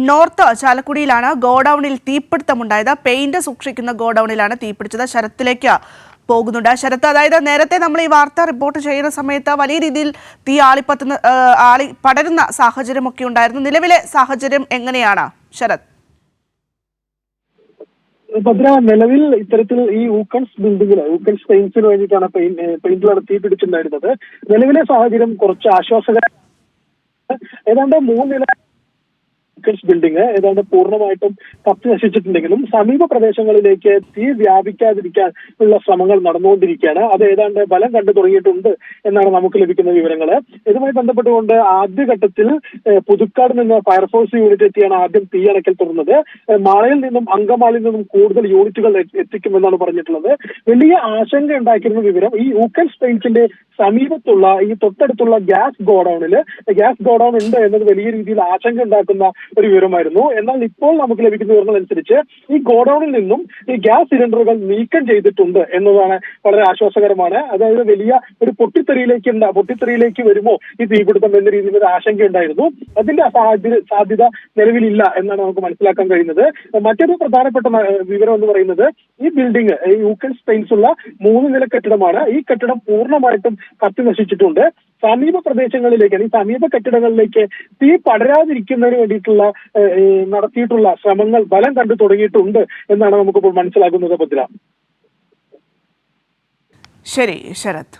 North ചാലക്കുടിയിലാണ് ഗോഡൌണിൽ തീപിടുത്തമുണ്ടായത്. Paint സൂക്ഷിക്കുന്ന ഗോഡൌണിലാണ് തീപിടിച്ചത്. ശരത്തിലേക്ക് പോകുന്നുണ്ട്. ശരത്ത്, അതായത് നേരത്തെ നമ്മൾ ഈ വാർത്ത റിപ്പോർട്ട് ചെയ്യുന്ന സമയത്ത് വലിയ രീതിയിൽ തീ പടരുന്ന സാഹചര്യമൊക്കെ ഉണ്ടായിരുന്നു. നിലവിലെ സാഹചര്യം എങ്ങനെയാണ് ശരത്? ഭദ്ര, നിലവിൽ ഇത്തരത്തിൽ ഈ ഊക്കൺസ് ബിൽഡിങ്ങിന് ഊക്കൺസ് പെയിന്റ്സിന് വേണ്ടിയിട്ടാണ് പെയിന്റിലാണ് തീ പിടിച്ചിട്ടുണ്ടായിരുന്നത്. നിലവിലെ സാഹചര്യം കുറച്ച് ആശ്വാസകരമാണ്. ഏതാണ്ട് 3 നില ബിൽഡിംഗ് ഏതാണ്ട് പൂർണ്ണമായിട്ടും കത്തി നശിച്ചിട്ടുണ്ടെങ്കിലും സമീപ പ്രദേശങ്ങളിലേക്ക് തീ വ്യാപിക്കാതിരിക്കാൻ ഉള്ള ശ്രമങ്ങൾ നടന്നുകൊണ്ടിരിക്കുകയാണ്. അത് ഏതാണ്ട് ബലം കണ്ടു തുടങ്ങിയിട്ടുണ്ട് എന്നാണ് നമുക്ക് ലഭിക്കുന്ന വിവരങ്ങൾ. ഇതുമായി ബന്ധപ്പെട്ടുകൊണ്ട് ആദ്യഘട്ടത്തിൽ പുതുക്കാട് നിന്ന് ഫയർഫോഴ്സ് യൂണിറ്റ് എത്തിയാണ് ആദ്യം തീ അണയ്ക്കൽ തുടർന്നത്. മാളയിൽ നിന്നും അങ്കമാലിയിൽ നിന്നും കൂടുതൽ യൂണിറ്റുകൾ എത്തിക്കുമെന്നാണ് പറഞ്ഞിട്ടുള്ളത്. വലിയ ആശങ്ക ഉണ്ടാക്കിയിരുന്ന വിവരം ഈ ഊക്കൻസ് പെയിന്റ്സിന്റെ സമീപത്തുള്ള ഈ തൊട്ടടുത്തുള്ള ഗ്യാസ് ഗോഡൌൺ ഉണ്ട് എന്നത് വലിയ രീതിയിൽ ആശങ്ക ഉണ്ടാക്കുന്ന ഒരു വിവരമായിരുന്നു. എന്നാൽ ഇപ്പോൾ നമുക്ക് ലഭിക്കുന്ന വിവരങ്ങൾ അനുസരിച്ച് ഈ ഗോഡൌണിൽ നിന്നും ഈ ഗ്യാസ് സിലിണ്ടറുകൾ നീക്കം ചെയ്തിട്ടുണ്ട് എന്നതാണ് വളരെ ആശ്വാസകരമാണ്. അതായത് വലിയ ഒരു പൊട്ടിത്തെറിയിലേക്ക് വരുമോ ഈ തീപിടുത്തം എന്ന രീതിയിൽ ഒരു ആശങ്കയുണ്ടായിരുന്നു. അതിന്റെ സാധ്യത നിലവിലില്ല എന്നാണ് നമുക്ക് മനസ്സിലാക്കാൻ കഴിയുന്നത്. മറ്റൊരു പ്രധാനപ്പെട്ട വിവരം എന്ന് പറയുന്നത് ഈ ബിൽഡിംഗ് ഈ യൂക്കൻസ് പെയിന്റ്സ് ഉള്ള 3 നില കെട്ടിടമാണ്. ഈ കെട്ടിടം പൂർണ്ണമായിട്ടും കത്തി നശിച്ചിട്ടുണ്ട്. സമീപ പ്രദേശങ്ങളിലേക്ക് അല്ലെങ്കിൽ സമീപ കെട്ടിടങ്ങളിലേക്ക് തീ പടരാതിരിക്കുന്നതിന് വേണ്ടിയിട്ടുള്ള നടത്തിയിട്ടുള്ള ശ്രമങ്ങൾ ബലം കണ്ടു തുടങ്ങിയിട്ടുണ്ട് എന്നാണ് നമുക്കിപ്പോൾ മനസ്സിലാക്കുന്നത്. ഭദ്ര. ശരി ശരത്.